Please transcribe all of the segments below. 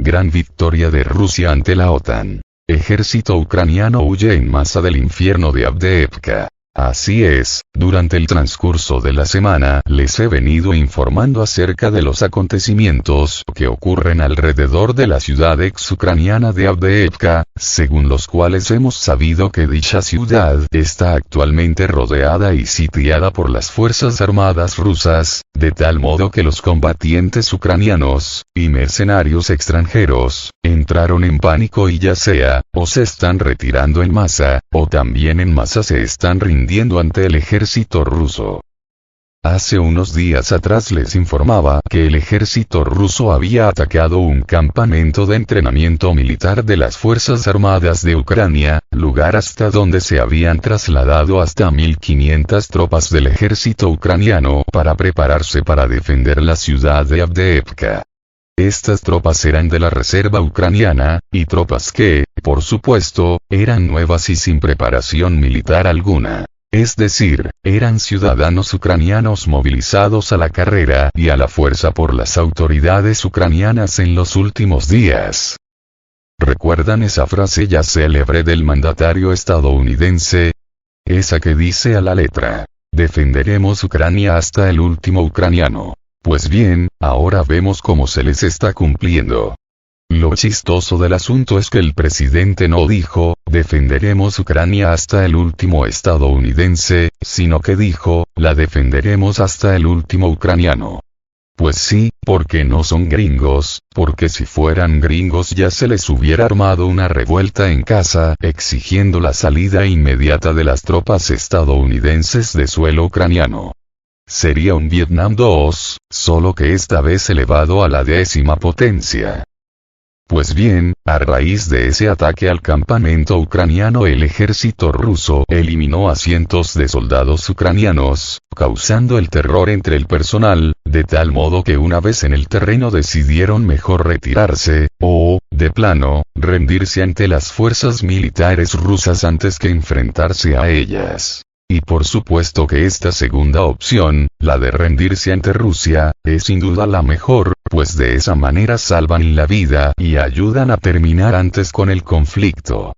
Gran victoria de Rusia ante la OTAN. Ejército ucraniano huye en masa del infierno de Avdiivka. Así es, durante el transcurso de la semana les he venido informando acerca de los acontecimientos que ocurren alrededor de la ciudad ex-ucraniana de Avdiivka, según los cuales hemos sabido que dicha ciudad está actualmente rodeada y sitiada por las fuerzas armadas rusas, de tal modo que los combatientes ucranianos, y mercenarios extranjeros, entraron en pánico y ya sea, o se están retirando en masa, o también en masa se están rindiendo ante el ejército ruso. Hace unos días atrás les informaba que el ejército ruso había atacado un campamento de entrenamiento militar de las Fuerzas Armadas de Ucrania, lugar hasta donde se habían trasladado hasta 1500 tropas del ejército ucraniano para prepararse para defender la ciudad de Avdiivka. Estas tropas eran de la reserva ucraniana, y tropas que, por supuesto, eran nuevas y sin preparación militar alguna. Es decir, eran ciudadanos ucranianos movilizados a la carrera y a la fuerza por las autoridades ucranianas en los últimos días. ¿Recuerdan esa frase ya célebre del mandatario estadounidense? Esa que dice a la letra: defenderemos Ucrania hasta el último ucraniano. Pues bien, ahora vemos cómo se les está cumpliendo. Lo chistoso del asunto es que el presidente no dijo, defenderemos Ucrania hasta el último estadounidense, sino que dijo, la defenderemos hasta el último ucraniano. Pues sí, porque no son gringos, porque si fueran gringos ya se les hubiera armado una revuelta en casa exigiendo la salida inmediata de las tropas estadounidenses de suelo ucraniano. Sería un Vietnam II, solo que esta vez elevado a la 10ª potencia. Pues bien, a raíz de ese ataque al campamento ucraniano el ejército ruso eliminó a cientos de soldados ucranianos, causando el terror entre el personal, de tal modo que una vez en el terreno decidieron mejor retirarse, o, de plano, rendirse ante las fuerzas militares rusas antes que enfrentarse a ellas. Y por supuesto que esta segunda opción, la de rendirse ante Rusia, es sin duda la mejor, pues de esa manera salvan la vida y ayudan a terminar antes con el conflicto.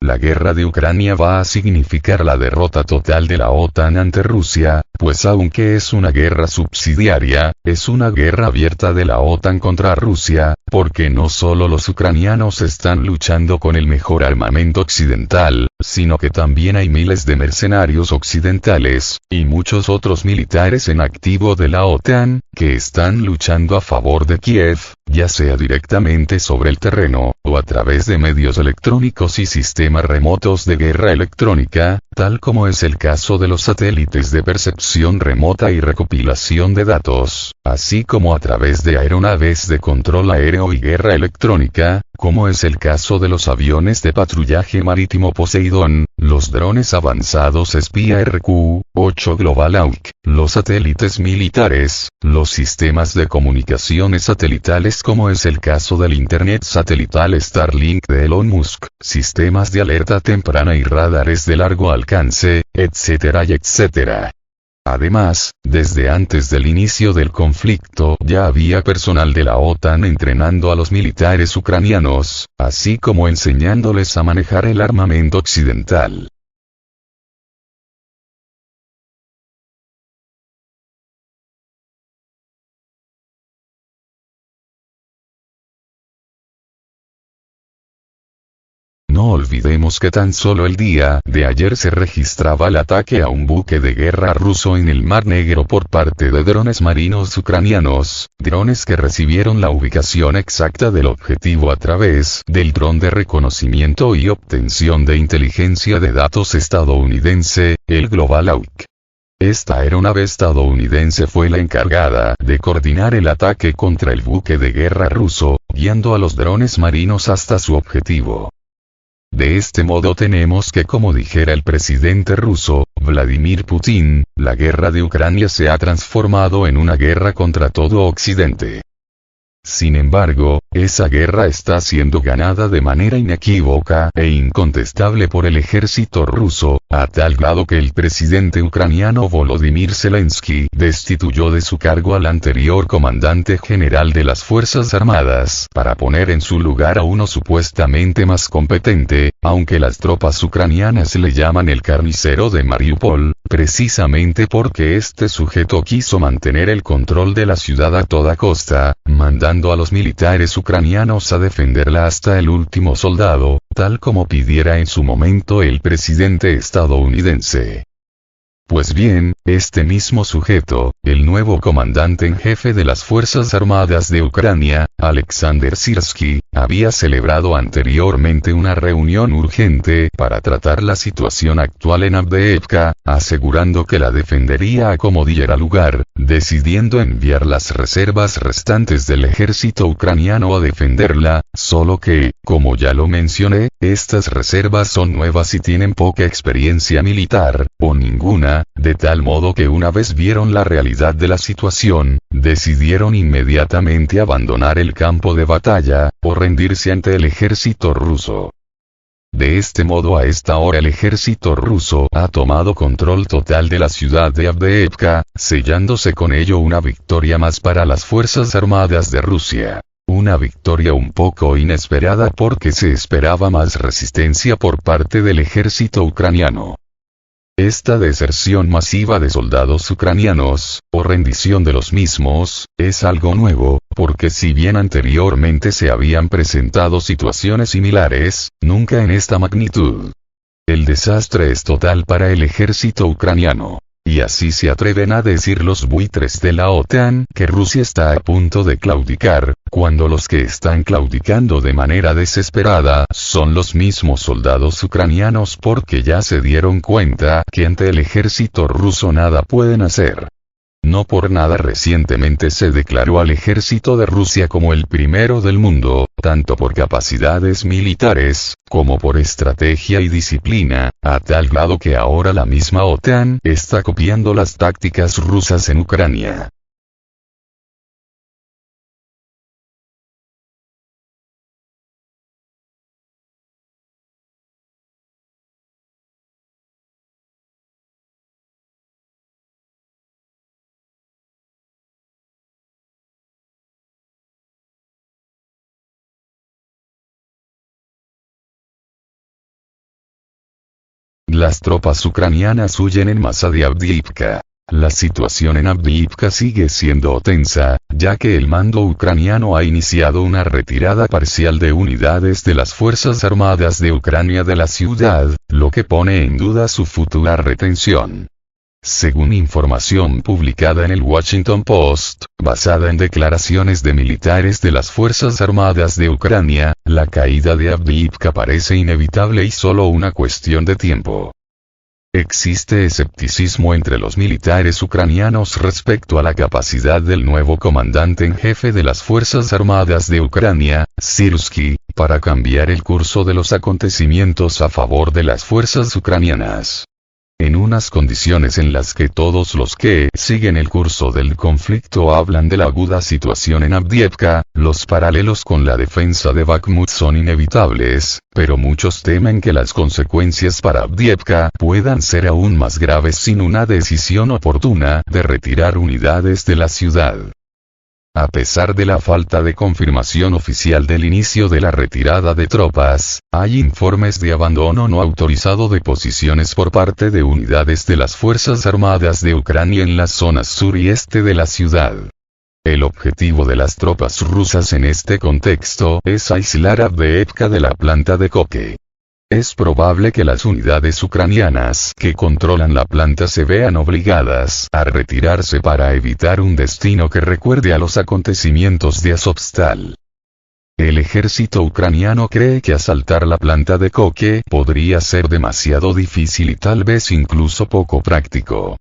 La guerra de Ucrania va a significar la derrota total de la OTAN ante Rusia, pues aunque es una guerra subsidiaria, es una guerra abierta de la OTAN contra Rusia, porque no solo los ucranianos están luchando con el mejor armamento occidental, sino que también hay miles de mercenarios occidentales, y muchos otros militares en activo de la OTAN, que están luchando a favor de Kiev, ya sea directamente sobre el terreno, o a través de medios electrónicos y sistemas remotos de guerra electrónica, tal como es el caso de los satélites de percepción remota y recopilación de datos, así como a través de aeronaves de control aéreo y guerra electrónica, como es el caso de los aviones de patrullaje marítimo Poseidón, los drones avanzados espía RQ-8 Global Hawk, los satélites militares, los sistemas de comunicaciones satelitales como es el caso del Internet satelital Starlink de Elon Musk, sistemas de alerta temprana y radares de largo alcance, etcétera y etcétera. Además, desde antes del inicio del conflicto ya había personal de la OTAN entrenando a los militares ucranianos, así como enseñándoles a manejar el armamento occidental. No olvidemos que tan solo el día de ayer se registraba el ataque a un buque de guerra ruso en el Mar Negro por parte de drones marinos ucranianos, drones que recibieron la ubicación exacta del objetivo a través del dron de reconocimiento y obtención de inteligencia de datos estadounidense, el Global Hawk. Esta aeronave estadounidense fue la encargada de coordinar el ataque contra el buque de guerra ruso, guiando a los drones marinos hasta su objetivo. De este modo tenemos que, como dijera el presidente ruso, Vladimir Putin, la guerra de Ucrania se ha transformado en una guerra contra todo Occidente. Sin embargo, esa guerra está siendo ganada de manera inequívoca e incontestable por el ejército ruso, a tal grado que el presidente ucraniano Volodymyr Zelensky destituyó de su cargo al anterior comandante general de las Fuerzas Armadas para poner en su lugar a uno supuestamente más competente, aunque las tropas ucranianas le llaman el carnicero de Mariupol, precisamente porque este sujeto quiso mantener el control de la ciudad a toda costa, mandando a los militares ucranianos a defenderla hasta el último soldado, tal como pidiera en su momento el presidente estadounidense. Pues bien, este mismo sujeto, el nuevo comandante en jefe de las Fuerzas Armadas de Ucrania, Alexander Sirsky, había celebrado anteriormente una reunión urgente para tratar la situación actual en Avdiivka, asegurando que la defendería a como diera lugar, decidiendo enviar las reservas restantes del ejército ucraniano a defenderla, solo que, como ya lo mencioné, estas reservas son nuevas y tienen poca experiencia militar, o ninguna, de tal modo que una vez vieron la realidad de la situación, decidieron inmediatamente abandonar el campo de batalla, o rendirse ante el ejército ruso. De este modo a esta hora el ejército ruso ha tomado control total de la ciudad de Avdiivka, sellándose con ello una victoria más para las Fuerzas Armadas de Rusia. Una victoria un poco inesperada porque se esperaba más resistencia por parte del ejército ucraniano. Esta deserción masiva de soldados ucranianos, o rendición de los mismos, es algo nuevo, porque si bien anteriormente se habían presentado situaciones similares, nunca en esta magnitud. El desastre es total para el ejército ucraniano. Y así se atreven a decir los buitres de la OTAN que Rusia está a punto de claudicar, cuando los que están claudicando de manera desesperada son los mismos soldados ucranianos porque ya se dieron cuenta que ante el ejército ruso nada pueden hacer. No por nada recientemente se declaró al ejército de Rusia como el primero del mundo, tanto por capacidades militares, como por estrategia y disciplina, a tal grado que ahora la misma OTAN está copiando las tácticas rusas en Ucrania. Las tropas ucranianas huyen en masa de Avdiivka. La situación en Avdiivka sigue siendo tensa, ya que el mando ucraniano ha iniciado una retirada parcial de unidades de las Fuerzas Armadas de Ucrania de la ciudad, lo que pone en duda su futura retención. Según información publicada en el Washington Post, basada en declaraciones de militares de las Fuerzas Armadas de Ucrania, la caída de Avdiivka parece inevitable y solo una cuestión de tiempo. Existe escepticismo entre los militares ucranianos respecto a la capacidad del nuevo comandante en jefe de las Fuerzas Armadas de Ucrania, Sirsky, para cambiar el curso de los acontecimientos a favor de las fuerzas ucranianas. En unas condiciones en las que todos los que siguen el curso del conflicto hablan de la aguda situación en Avdiivka, los paralelos con la defensa de Bakhmut son inevitables, pero muchos temen que las consecuencias para Avdiivka puedan ser aún más graves sin una decisión oportuna de retirar unidades de la ciudad. A pesar de la falta de confirmación oficial del inicio de la retirada de tropas, hay informes de abandono no autorizado de posiciones por parte de unidades de las Fuerzas Armadas de Ucrania en las zonas sur y este de la ciudad. El objetivo de las tropas rusas en este contexto es aislar Avdiivka de la planta de coque. Es probable que las unidades ucranianas que controlan la planta se vean obligadas a retirarse para evitar un destino que recuerde a los acontecimientos de Azovstal. El ejército ucraniano cree que asaltar la planta de coque podría ser demasiado difícil y tal vez incluso poco práctico.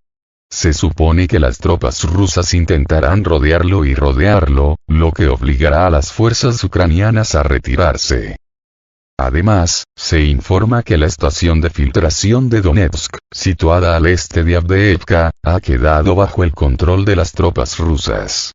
Se supone que las tropas rusas intentarán rodearlo y rodearlo, lo que obligará a las fuerzas ucranianas a retirarse. Además, se informa que la estación de filtración de Donetsk, situada al este de Avdiivka, ha quedado bajo el control de las tropas rusas.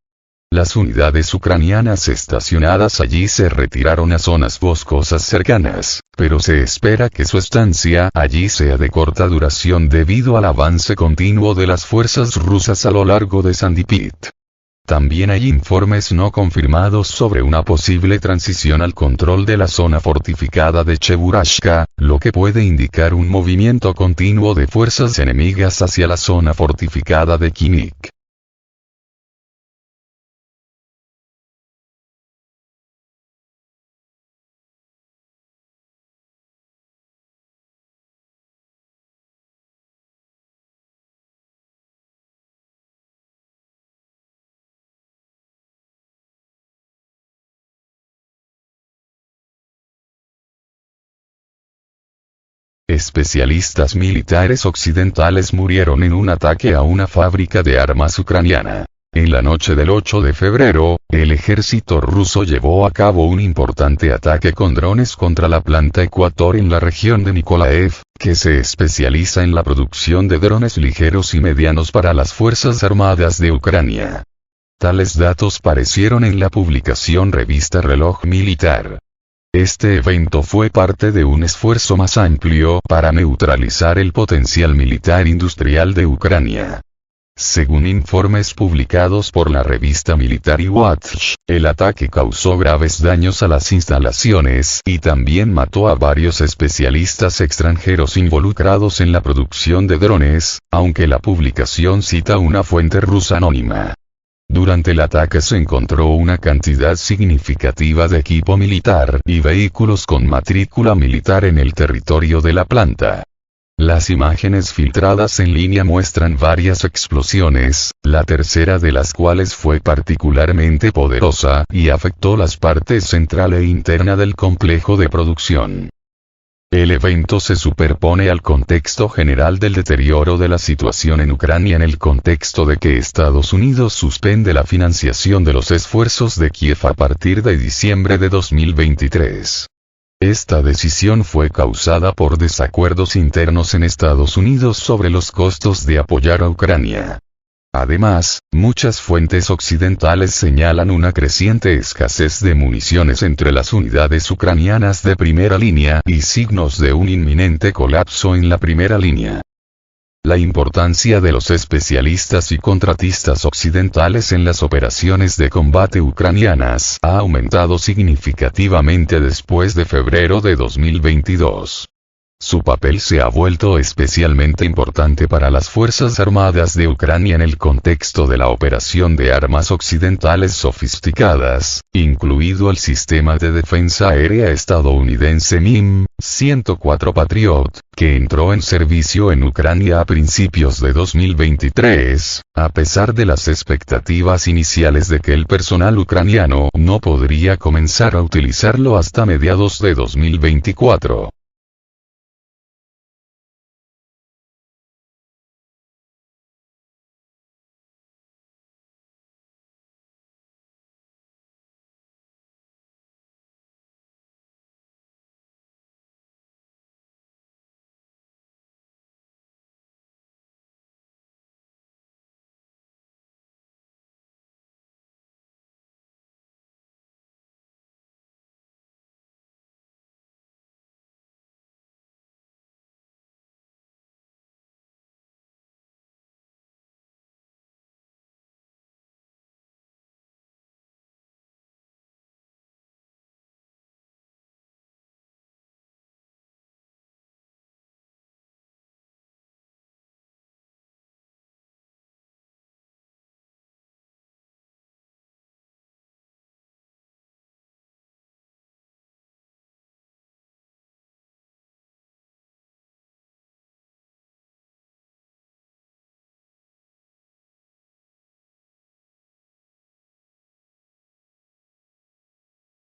Las unidades ucranianas estacionadas allí se retiraron a zonas boscosas cercanas, pero se espera que su estancia allí sea de corta duración debido al avance continuo de las fuerzas rusas a lo largo de Sandipit. También hay informes no confirmados sobre una posible transición al control de la zona fortificada de Cheburashka, lo que puede indicar un movimiento continuo de fuerzas enemigas hacia la zona fortificada de Kinik. Especialistas militares occidentales murieron en un ataque a una fábrica de armas ucraniana. En la noche del 8 de febrero, el ejército ruso llevó a cabo un importante ataque con drones contra la planta Ecuator en la región de Nikolaev, que se especializa en la producción de drones ligeros y medianos para las Fuerzas Armadas de Ucrania. Tales datos aparecieron en la publicación revista Reloj Militar. Este evento fue parte de un esfuerzo más amplio para neutralizar el potencial militar industrial de Ucrania. Según informes publicados por la revista Military Watch, el ataque causó graves daños a las instalaciones y también mató a varios especialistas extranjeros involucrados en la producción de drones, aunque la publicación cita una fuente rusa anónima. Durante el ataque se encontró una cantidad significativa de equipo militar y vehículos con matrícula militar en el territorio de la planta. Las imágenes filtradas en línea muestran varias explosiones, la tercera de las cuales fue particularmente poderosa y afectó las partes central e interna del complejo de producción. El evento se superpone al contexto general del deterioro de la situación en Ucrania en el contexto de que Estados Unidos suspende la financiación de los esfuerzos de Kiev a partir de diciembre de 2023. Esta decisión fue causada por desacuerdos internos en Estados Unidos sobre los costos de apoyar a Ucrania. Además, muchas fuentes occidentales señalan una creciente escasez de municiones entre las unidades ucranianas de primera línea y signos de un inminente colapso en la primera línea. La importancia de los especialistas y contratistas occidentales en las operaciones de combate ucranianas ha aumentado significativamente después de febrero de 2022. Su papel se ha vuelto especialmente importante para las Fuerzas Armadas de Ucrania en el contexto de la operación de armas occidentales sofisticadas, incluido el sistema de defensa aérea estadounidense MIM-104 Patriot, que entró en servicio en Ucrania a principios de 2023, a pesar de las expectativas iniciales de que el personal ucraniano no podría comenzar a utilizarlo hasta mediados de 2024.